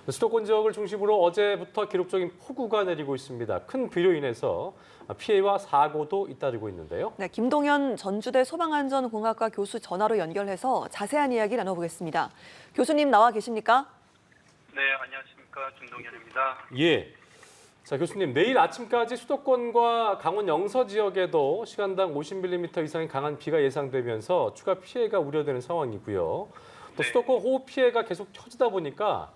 수도권 지역을 중심으로 어제부터 기록적인 폭우가 내리고 있습니다. 큰 비로 인해서 피해와 사고도 잇따르고 있는데요. 네, 김동현 전주대 소방안전공학과 교수 전화로 연결해서 자세한 이야기 나눠보겠습니다. 교수님 나와 계십니까? 네, 안녕하십니까. 김동현입니다. 예. 자, 교수님, 내일 아침까지 수도권과 강원 영서 지역에도 시간당 50mm 이상의 강한 비가 예상되면서 추가 피해가 우려되는 상황이고요. 또 네. 수도권 호우 피해가 계속 커지다 보니까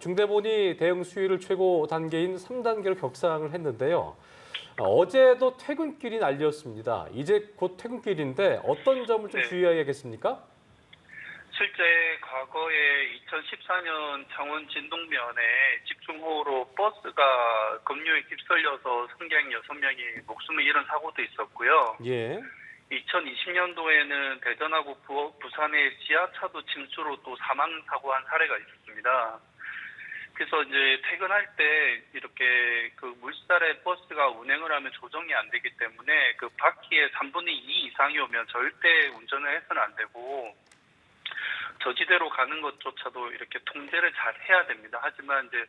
중대본이 대응 수위를 최고 단계인 3단계로 격상을 했는데요. 어제도 퇴근길이 난리였습니다. 이제 곧 퇴근길인데 어떤 점을 좀 네. 주의해야겠습니까? 실제 과거에 2014년 창원 진동면에 집중호우로 버스가 급류에 휩쓸려서 승객 6명이 목숨을 잃은 사고도 있었고요. 예. 2020년도에는 대전하고 부산의 지하차도 침수로 또 사망사고한 사례가 있었습니다. 그래서 이제 퇴근할 때 이렇게 그 물살에 버스가 운행을 하면 조정이 안 되기 때문에 그 바퀴의 3분의 2 이상이 오면 절대 운전을 해서는 안 되고 저지대로 가는 것조차도 이렇게 통제를 잘 해야 됩니다. 하지만 이제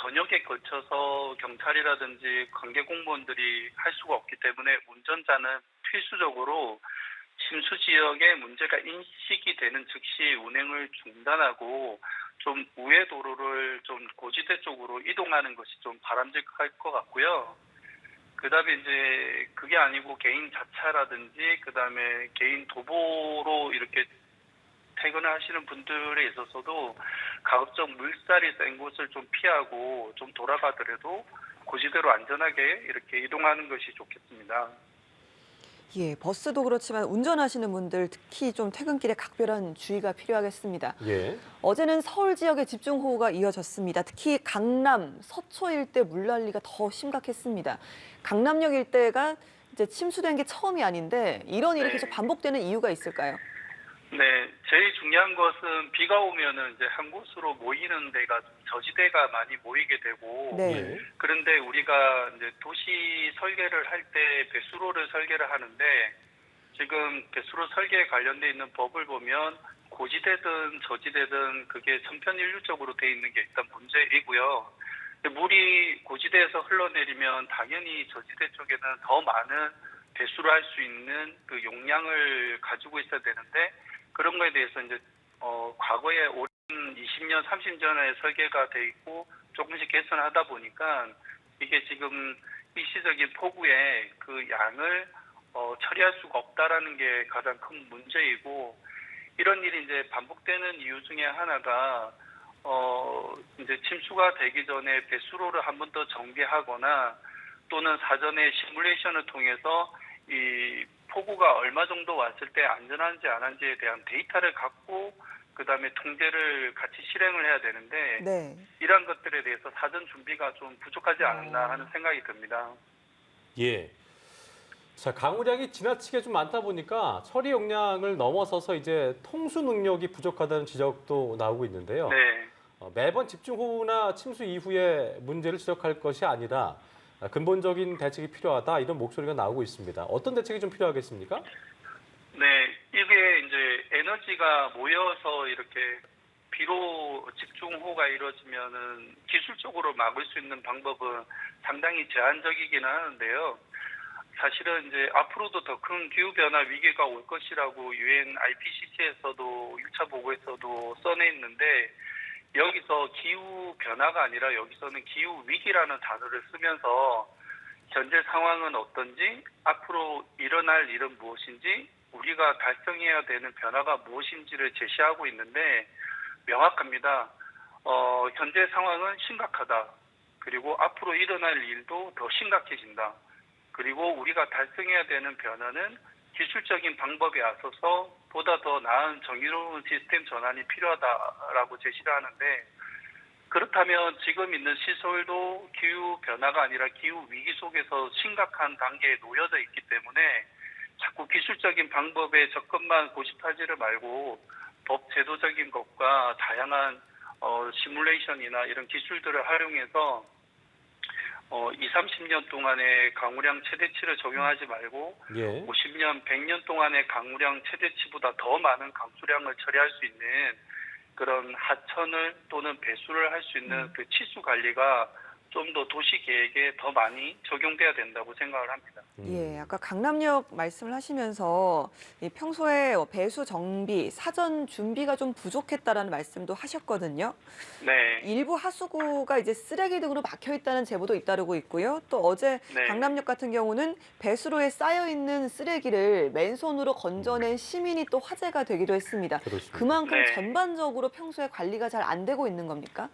저녁에 걸쳐서 경찰이라든지 관계 공무원들이 할 수가 없기 때문에 운전자는 필수적으로 침수 지역에 문제가 인식이 되는 즉시 운행을 중단하고 좀 우회 도로를 좀 고지대 쪽으로 이동하는 것이 좀 바람직할 것 같고요. 그다음에 이제 그게 아니고 개인 자차라든지 그다음에 개인 도보로 이렇게 퇴근을 하시는 분들에 있어서도 가급적 물살이 센 곳을 좀 피하고 좀 돌아가더라도 고지대로 안전하게 이렇게 이동하는 것이 좋겠습니다. 예, 버스도 그렇지만 운전하시는 분들 특히 좀 퇴근길에 각별한 주의가 필요하겠습니다. 예. 어제는 서울 지역에 집중호우가 이어졌습니다. 특히 강남, 서초 일대 물난리가 더 심각했습니다. 강남역 일대가 이제 침수된 게 처음이 아닌데 이런 일이 네. 계속 반복되는 이유가 있을까요? 네, 제일 중요한 것은 비가 오면은 이제 한 곳으로 모이는 데가 저지대가 많이 모이게 되고, 네. 예. 그런데 우리가 이제 도시 설계를 할 때 배수로를 설계를 하는데 지금 배수로 설계에 관련돼 있는 법을 보면 고지대든 저지대든 그게 천편일률적으로 돼 있는 게 일단 문제이고요. 물이 고지대에서 흘러내리면 당연히 저지대 쪽에는 더 많은 배수를 할 수 있는 그 용량을 가지고 있어야 되는데 그런 거에 대해서 이제 과거에 오랜 20년, 30년에 설계가 돼 있고 조금씩 개선하다 보니까 이게 지금 일시적인 폭우에 그 양을 처리할 수가 없다라는 게 가장 큰 문제이고 이런 일이 이제 반복되는 이유 중에 하나가 이제 침수가 되기 전에 배수로를 한 번 더 정비하거나 또는 사전에 시뮬레이션을 통해서 이 폭우가 얼마 정도 왔을 때 안전한지 안 한지에 대한 데이터를 갖고 그다음에 통제를 같이 실행을 해야 되는데 네. 이러한 것들에 대해서 사전 준비가 좀 부족하지 않았나 하는 생각이 듭니다. 예. 자, 강우량이 지나치게 좀 많다 보니까 처리 용량을 넘어서서 이제 통수 능력이 부족하다는 지적도 나오고 있는데요. 네. 매번 집중호우나 침수 이후에 문제를 지적할 것이 아니라 근본적인 대책이 필요하다 이런 목소리가 나오고 있습니다. 어떤 대책이 좀 필요하겠습니까? 네, 이게 이제 에너지가 모여서 이렇게 비로 집중호우가 이루어지면은 기술적으로 막을 수 있는 방법은 상당히 제한적이긴 하는데요. 사실은 이제 앞으로도 더 큰 기후변화 위기가 올 것이라고 유엔 IPCC에서도 6차 보고에서도 써내 있는데 여기서 기후 변화가 아니라 여기서는 기후 위기라는 단어를 쓰면서 현재 상황은 어떤지 앞으로 일어날 일은 무엇인지 우리가 달성해야 되는 변화가 무엇인지를 제시하고 있는데 명확합니다. 현재 상황은 심각하다. 그리고 앞으로 일어날 일도 더 심각해진다. 그리고 우리가 달성해야 되는 변화는 기술적인 방법에 앞서서 보다 더 나은 정의로운 시스템 전환이 필요하다라고 제시를 하는데 그렇다면 지금 있는 시설도 기후 변화가 아니라 기후 위기 속에서 심각한 단계에 놓여져 있기 때문에 자꾸 기술적인 방법에 접근만 고집하지를 말고 법 제도적인 것과 다양한 시뮬레이션이나 이런 기술들을 활용해서 20, 30년 동안의 강우량 최대치를 적용하지 말고 예. 50년, 100년 동안의 강우량 최대치보다 더 많은 강수량을 처리할 수 있는 그런 하천을 또는 배수를 할 수 있는 그 치수 관리가 좀 더 도시 계획에 더 많이 적용돼야 된다고 생각을 합니다. 예, 아까 강남역 말씀을 하시면서 이 평소에 배수 정비, 사전 준비가 좀 부족했다라는 말씀도 하셨거든요. 네, 일부 하수구가 이제 쓰레기 등으로 막혀 있다는 제보도 잇따르고 있고요. 또 어제 네. 강남역 같은 경우는 배수로에 쌓여 있는 쓰레기를 맨손으로 건져낸 시민이 또 화제가 되기도 했습니다. 그렇습니다. 그만큼 네. 전반적으로 평소에 관리가 잘 안 되고 있는 겁니까?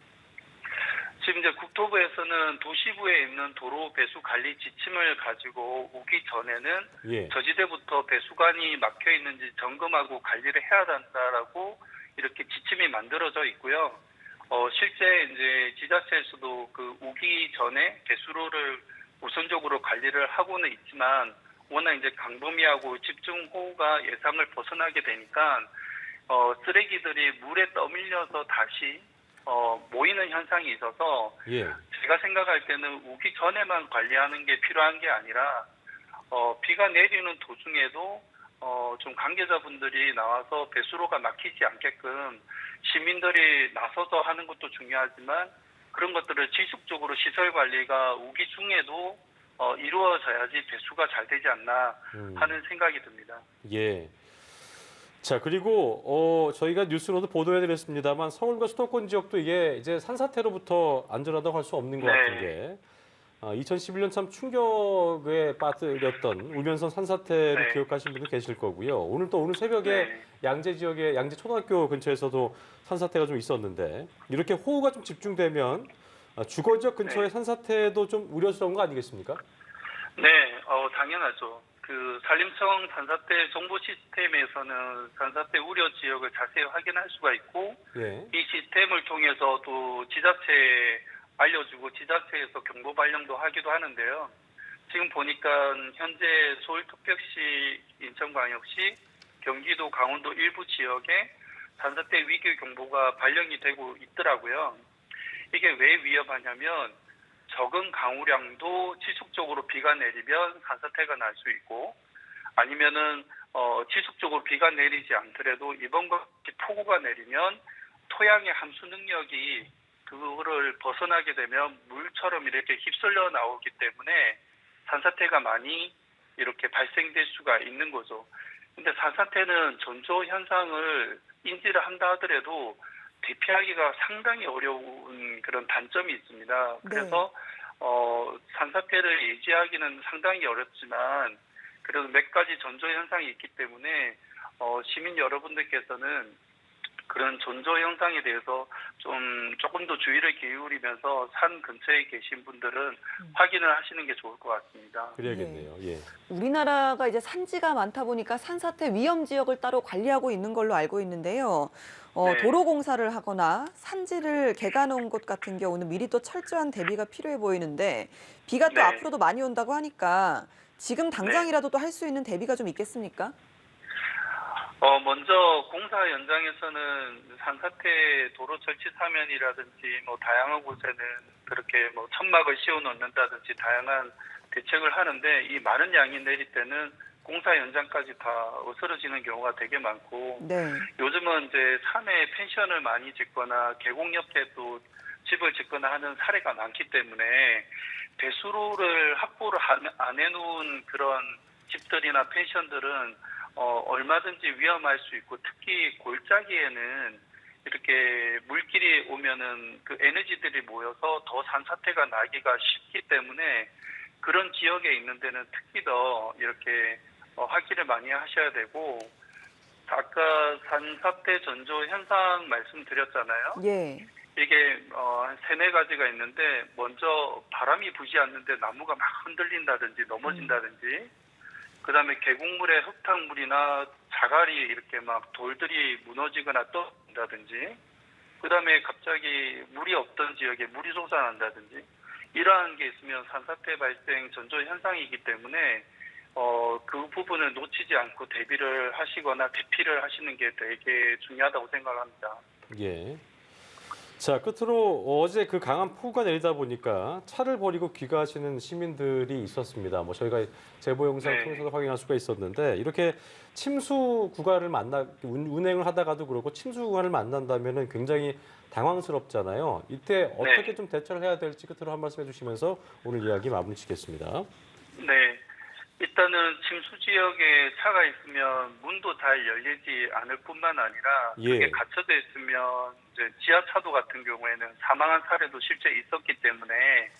지금 이제 국토부에서는 도시부에 있는 도로 배수 관리 지침을 가지고 오기 전에는 예. 저지대부터 배수관이 막혀 있는지 점검하고 관리를 해야 한다라고 이렇게 지침이 만들어져 있고요. 실제 이제 지자체에서도 그 오기 전에 배수로를 우선적으로 관리를 하고는 있지만 워낙 이제 강범위하고 집중호우가 예상을 벗어나게 되니까 쓰레기들이 물에 떠밀려서 다시 모이는 현상이 있어서 예. 제가 생각할 때는 오기 전에만 관리하는 게 필요한 게 아니라 비가 내리는 도중에도 좀 관계자분들이 나와서 배수로가 막히지 않게끔 시민들이 나서서 하는 것도 중요하지만 그런 것들을 지속적으로 시설 관리가 오기 중에도 이루어져야지 배수가 잘 되지 않나 하는 생각이 듭니다. 예. 자, 그리고 저희가 뉴스로도 보도해드렸습니다만 서울과 수도권 지역도 이게 이제 산사태로부터 안전하다고 할 수 없는 것 네. 같은 게 2011년 참 충격에 빠뜨렸던 울면서 산사태를 네. 기억하시는 분도 계실 거고요. 오늘 새벽에 네. 양재 지역의 양재 초등학교 근처에서도 산사태가 좀 있었는데 이렇게 호우가 좀 집중되면 주거 지역 근처의 네. 산사태도 좀 우려스러운 거 아니겠습니까? 네, 당연하죠. 그 산림청 산사태 정보 시스템에서는 산사태 우려 지역을 자세히 확인할 수가 있고 예. 이 시스템을 통해서 또 지자체에 알려주고 지자체에서 경보 발령도 하기도 하는데요. 지금 보니까 현재 서울특별시, 인천광역시, 경기도, 강원도 일부 지역에 산사태 위기 경보가 발령이 되고 있더라고요. 이게 왜 위험하냐면 적은 강우량도 지속적으로 비가 내리면 산사태가 날 수 있고 아니면은 지속적으로 비가 내리지 않더라도 이번 같이 폭우가 내리면 토양의 함수 능력이 그거를 벗어나게 되면 물처럼 이렇게 휩쓸려 나오기 때문에 산사태가 많이 이렇게 발생될 수가 있는 거죠. 근데 산사태는 전조 현상을 인지를 한다 하더라도 대피하기가 상당히 어려운 그런 단점이 있습니다. 그래서 산사태를 예지하기는 상당히 어렵지만 그래도 몇 가지 전조 현상이 있기 때문에 시민 여러분들께서는 그런 전조 현상에 대해서 조금 더 주의를 기울이면서 산 근처에 계신 분들은 확인을 하시는 게 좋을 것 같습니다. 그래야겠네요. 예. 우리나라가 이제 산지가 많다 보니까 산사태 위험 지역을 따로 관리하고 있는 걸로 알고 있는데요. 네. 도로 공사를 하거나 산지를 개간한 곳 같은 경우는 미리 또 철저한 대비가 필요해 보이는데 비가 또 네. 앞으로도 많이 온다고 하니까 지금 당장이라도 또 할 수 있는 대비가 좀 있겠습니까? 먼저 공사 현장에서는 산사태 도로 설치 사면이라든지 뭐 다양한 곳에는 그렇게 뭐 천막을 씌워 놓는다든지 다양한 대책을 하는데 이 많은 양이 내릴 때는 공사 현장까지 다 어스러지는 경우가 되게 많고 네. 요즘은 이제 산에 펜션을 많이 짓거나 계곡 옆에 또 집을 짓거나 하는 사례가 많기 때문에 배수로를 확보를 안 해놓은 그런 집들이나 펜션들은 얼마든지 위험할 수 있고 특히 골짜기에는 이렇게 물길이 오면은 그 에너지들이 모여서 더 산사태가 나기가 쉽기 때문에 그런 지역에 있는 데는 특히 더 이렇게 확인을 많이 하셔야 되고 아까 산사태 전조 현상 말씀드렸잖아요. 예. 이게 한 세네 가지가 있는데 먼저 바람이 부지 않는데 나무가 막 흔들린다든지 넘어진다든지 그다음에 계곡물에 흙탕물이나 자갈이 이렇게 막 돌들이 무너지거나 떠다든지 그다음에 갑자기 물이 없던 지역에 물이 솟아난다든지 이러한 게 있으면 산사태 발생 전조 현상이기 때문에 그 부분을 놓치지 않고 대비를 하시거나 대피를 하시는 게 되게 중요하다고 생각합니다. 예. 자, 끝으로 어제 그 강한 폭우가 내리다 보니까 차를 버리고 귀가하시는 시민들이 있었습니다. 뭐 저희가 제보 영상 네. 통해서도 확인할 수가 있었는데 이렇게 침수 구간을 운행을 하다가도 그렇고 침수 구간을 만난다면은 굉장히 당황스럽잖아요. 이때 어떻게 네. 좀 대처를 해야 될지 끝으로 한 말씀 해주시면서 오늘 이야기 마무리 짓겠습니다. 네. 일단은 침수 지역에 차가 있으면 문도 잘 열리지 않을 뿐만 아니라 예. 그게 갇혀져 있으면 이제 지하차도 같은 경우에는 사망한 사례도 실제 있었기 때문에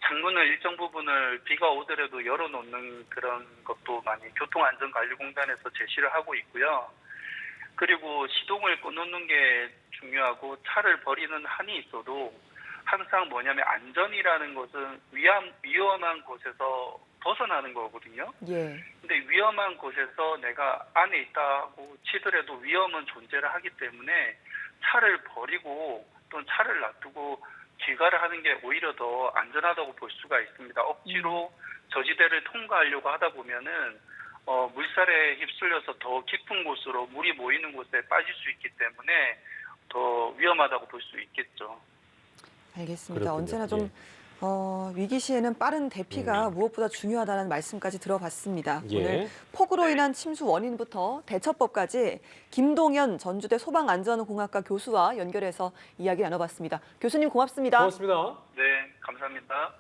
창문을 일정 부분을 비가 오더라도 열어놓는 그런 것도 많이 교통안전관리공단에서 제시를 하고 있고요. 그리고 시동을 꺼놓는 게 중요하고 차를 버리는 한이 있어도 항상 뭐냐면 안전이라는 것은 위험한 곳에서 벗어나는 거거든요. 예. 근데 위험한 곳에서 내가 안에 있다고 치더라도 위험은 존재를 하기 때문에 차를 버리고 또는 차를 놔두고 귀가를 하는 게 오히려 더 안전하다고 볼 수가 있습니다. 억지로 저지대를 통과하려고 하다 보면은 물살에 휩쓸려서 더 깊은 곳으로 물이 모이는 곳에 빠질 수 있기 때문에 더 위험하다고 볼 수 있겠죠. 알겠습니다. 그렇군요. 언제나 좀 위기 시에는 빠른 대피가 무엇보다 중요하다는 말씀까지 들어봤습니다. 예. 오늘 폭우로 인한 침수 원인부터 대처법까지 김동현 전주대 소방안전공학과 교수와 연결해서 이야기 나눠봤습니다. 교수님 고맙습니다. 고맙습니다. 네, 감사합니다.